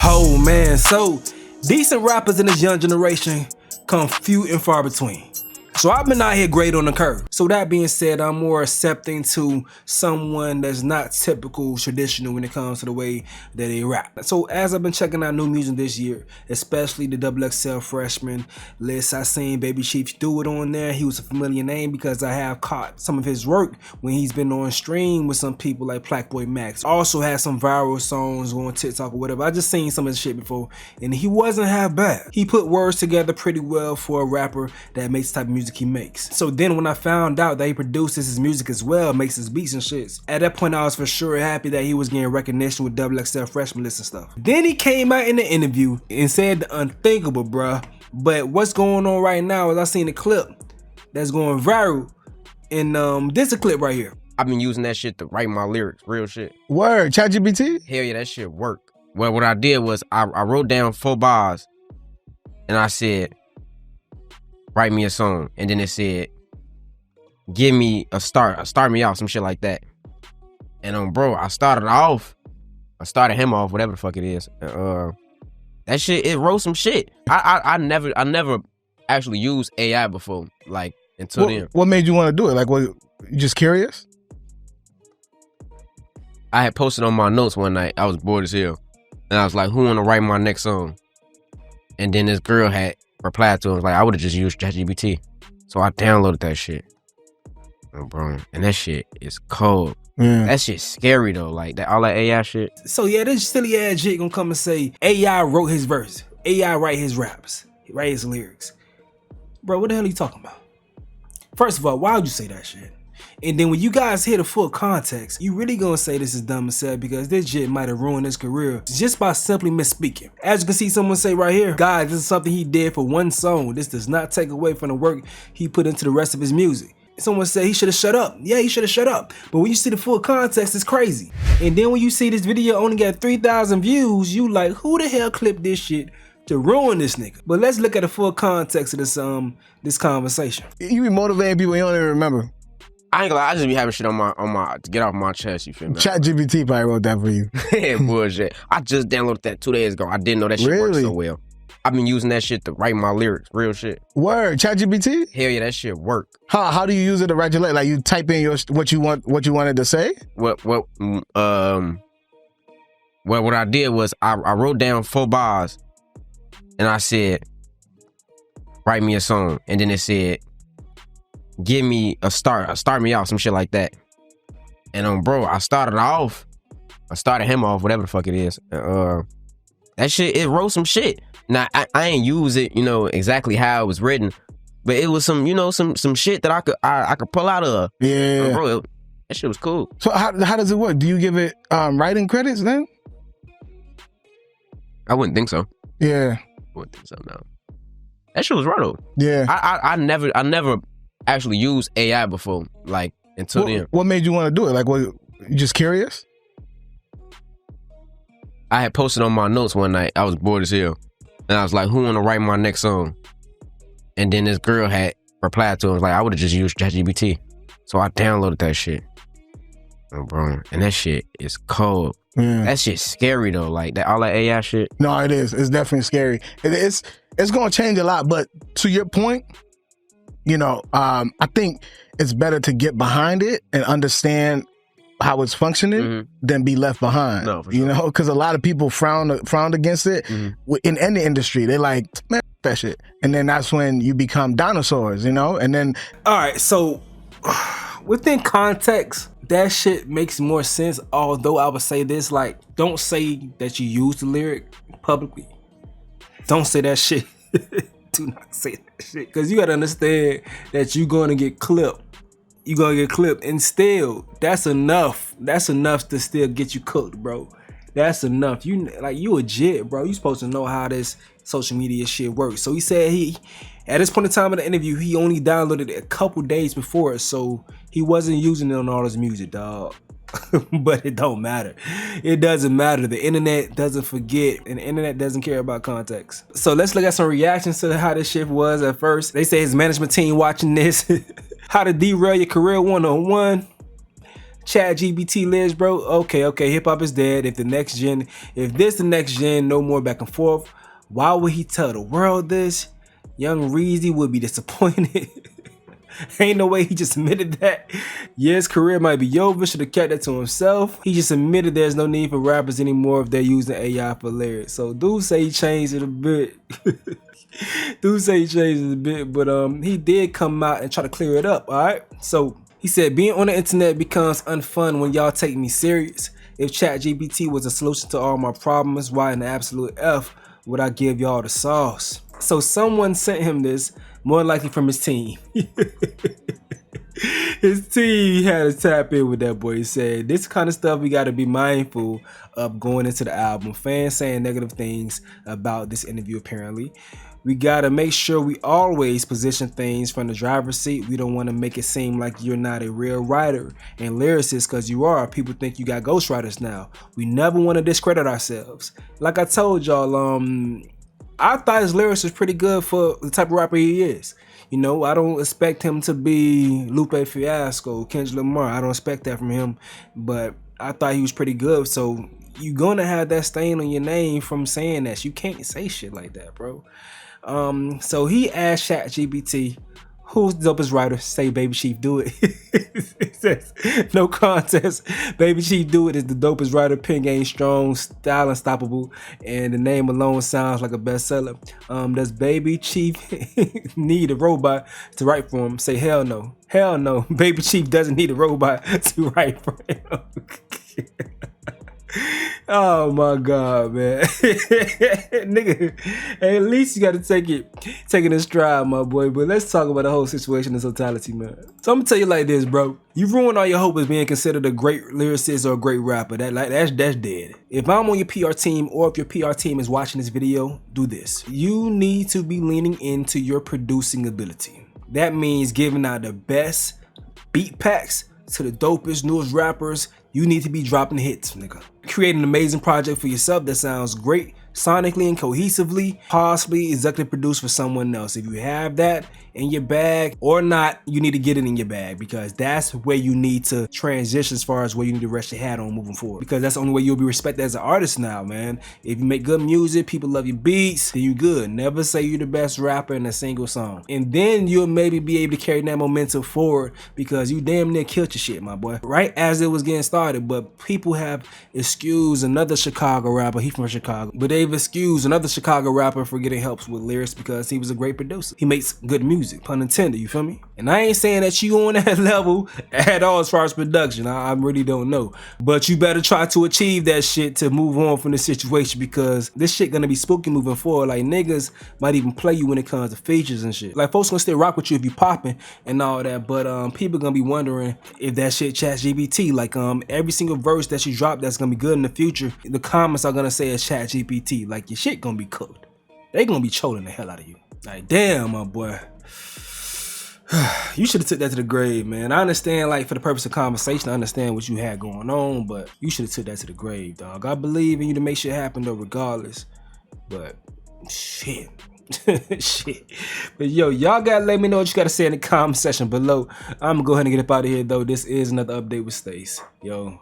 Oh man, so decent rappers in this young generation come few and far between. So I've been out here great on the curve. So that being said, I'm more accepting to someone that's not typical traditional when it comes to the way that they rap. So as I've been checking out new music this year, especially the XXL freshman list, I seen BabyChiefdoit on there. He was a familiar name because I have caught some of his work when he's been on stream with some people like Blackboy Max. Also had some viral songs on TikTok or whatever. I just seen some of his shit before and he wasn't half bad. He put words together pretty well for a rapper that makes the type of music he makes. So then when I found out that he produces his music as well, makes his beats and shits, at that point I was for sure happy that he was getting recognition with XXL freshman list and stuff. Then he came out in the interview and said the unthinkable, bruh. But what's going on right now is I seen a clip that's going viral, and this is a clip right here. I've been using that shit to write my lyrics, real shit. Word, ChatGPT? Hell yeah, that shit worked. Well, what I did was I wrote down 4 bars and I said, write me a song. And then it said, give me a start me off, some shit like that. And bro, I started him off, whatever the fuck it is. That shit, it wrote some shit. I never actually used AI before, like until then. What made you want to do it? Like, what, you just curious? I had posted on my notes one night, I was bored as hell. And I was like, who wanna write my next song? And then this girl had replied to him, like, I would've just used ChatGPT. So I downloaded that shit. Oh, bro, and that shit is cold. Yeah. That shit's scary though, like that all that AI shit. So yeah, this silly ass shit gonna come and say AI wrote his verse, AI write his raps, write his lyrics. Bro, what the hell are you talking about? First of all, why would you say that shit? And then when you guys hear the full context, you really gonna say this is dumb as hell because this shit might have ruined his career just by simply misspeaking. As you can see someone say right here, guys, this is something he did for one song. This does not take away from the work he put into the rest of his music. Someone said he should have shut up. Yeah, he should have shut up. But when you see the full context, it's crazy. And then when you see this video only got 3,000 views, you like, who the hell clipped this shit to ruin this nigga? But let's look at the full context of this conversation. You be motivating people you don't even remember. I ain't gonna lie, I just be having shit on my to get off my chest, you feel me? ChatGPT probably wrote that for you. Yeah, bullshit. I just downloaded that 2 days ago. I didn't know that shit worked so well. I've been using that shit to write my lyrics, real shit. Word, ChatGPT? Hell yeah, that shit worked. How do you use it to write your lyrics? Like you type in what you wanted to say? What I did was I wrote down 4 bars and I said, write me a song. And then it said, give me a start me off, some shit like that. And bro, I started him off, whatever the fuck it is. That shit, it wrote some shit. Now I ain't use it, you know, exactly how it was written, but it was some, you know, some shit that I could pull out of. Yeah, bro, that shit was cool. So how does it work? Do you give it writing credits then? I wouldn't think so. Yeah, I wouldn't think so. No, that shit was right though. Yeah, I never actually used AI before, like until then. What made you want to do it? Like, what? You just curious? I had posted on my notes one night, I was bored as hell. And I was like, who wanna write my next song? And then this girl had replied to him, like, I would've just used ChatGPT. So I downloaded that shit. Oh, bro, and that shit is cold. Yeah. That shit's scary though, like that all that AI shit. No, it is. It's definitely scary. It's gonna change a lot, but to your point, you know, I think it's better to get behind it and understand how it's functioning than be left behind. No, for you sure. know, because a lot of people frown against it in any industry. They like, man, that shit. And then that's when you become dinosaurs, you know? And then... All right, so within context, that shit makes more sense. Although I would say this, like, don't say that you use the lyric publicly. Don't say that shit. Do not say that shit. Because you got to understand that you're going to get clipped. You're gonna get clipped, and still, that's enough. That's enough to still get you cooked, bro. That's enough. You a jit, bro. You supposed to know how this social media shit works. So he said at this point in time in the interview, he only downloaded it a couple days before it, so he wasn't using it on all his music, dog. But it don't matter. It doesn't matter. The internet doesn't forget, and the internet doesn't care about context. So let's look at some reactions to how this shit was at first. They say his management team watching this. How to derail your career 101. ChatGPT lyrics, bro. Okay, hip hop is dead. If this the next gen, no more back and forth. Why would he tell the world this? Young Reezy would be disappointed. Ain't no way he just admitted that. Yeah, his career might be over, should have kept that to himself. He just admitted there's no need for rappers anymore if they're using AI for lyrics. So dude say he changed it a bit. But he did come out and try to clear it up, alright? So he said, being on the internet becomes unfun when y'all take me serious. If ChatGPT was a solution to all my problems, why in the absolute F would I give y'all the sauce? So someone sent him this, more likely from his team. His team had to tap in with that boy. He said, this kind of stuff we got to be mindful of going into the album. Fans saying negative things about this interview apparently. We got to make sure we always position things from the driver's seat. We don't want to make it seem like you're not a real writer and lyricist, because you are. People think you got ghostwriters now. We never want to discredit ourselves. Like I told y'all, I thought his lyrics was pretty good for the type of rapper he is. You know, I don't expect him to be Lupe Fiasco, Kendrick Lamar. I don't expect that from him, but I thought he was pretty good. So you're gonna have that stain on your name from saying that. You can't say shit like that, bro. So he asked ChatGPT, who's the dopest writer? Say BabyChiefdoit. It says, no contest. BabyChiefdoit is the dopest writer. Pen game strong, style unstoppable, and the name alone sounds like a bestseller. Does BabyChief need a robot to write for him? Say hell no. Hell no. BabyChief doesn't need a robot to write for him. Oh my God, man. Nigga, hey, at least you gotta take it in stride, my boy. But let's talk about the whole situation in totality, man. So I'm gonna tell you like this, bro. You ruined all your hope as being considered a great lyricist or a great rapper. That's dead. If I'm on your PR team, or if your PR team is watching this video, do this. You need to be leaning into your producing ability. That means giving out the best beat packs to the dopest, newest rappers. You need to be dropping hits, nigga. Create an amazing project for yourself that sounds great sonically and cohesively, possibly executive produced for someone else. If you have that in your bag or not, you need to get it in your bag, because that's where you need to transition as far as where you need to rest your hat on moving forward, because that's the only way you'll be respected as an artist now, man. If you make good music, people love your beats, then you good. Never say you're the best rapper in a single song, and then you'll maybe be able to carry that momentum forward, because you damn near killed your shit, my boy, right as it was getting started. But people have excused another Chicago rapper, he from Chicago, but they've excused another Chicago rapper for getting help with lyrics because he was a great producer. He makes good music, pun intended, you feel me? And I ain't saying that you on that level at all as far as production. I really don't know. But you better try to achieve that shit to move on from the situation, because this shit gonna be spooky moving forward. Like, niggas might even play you when it comes to features and shit. Like, folks gonna still rock with you if you popping and all that, but people gonna be wondering if that shit ChatGPT. Like, every single verse that you drop that's gonna be good in the future, the comments are gonna say it's ChatGPT. Like, your shit gonna be cooked. They gonna be trolling the hell out of you. Like, damn, my boy. You should have took that to the grave, man. I understand, like, for the purpose of conversation, I understand what you had going on, but you should have took that to the grave, dog. I believe in you to make shit happen, though, regardless. But, shit. Shit. But, yo, y'all gotta let me know what you gotta say in the comment section below. I'm gonna go ahead and get up out of here, though. This is another update with Stace. Yo.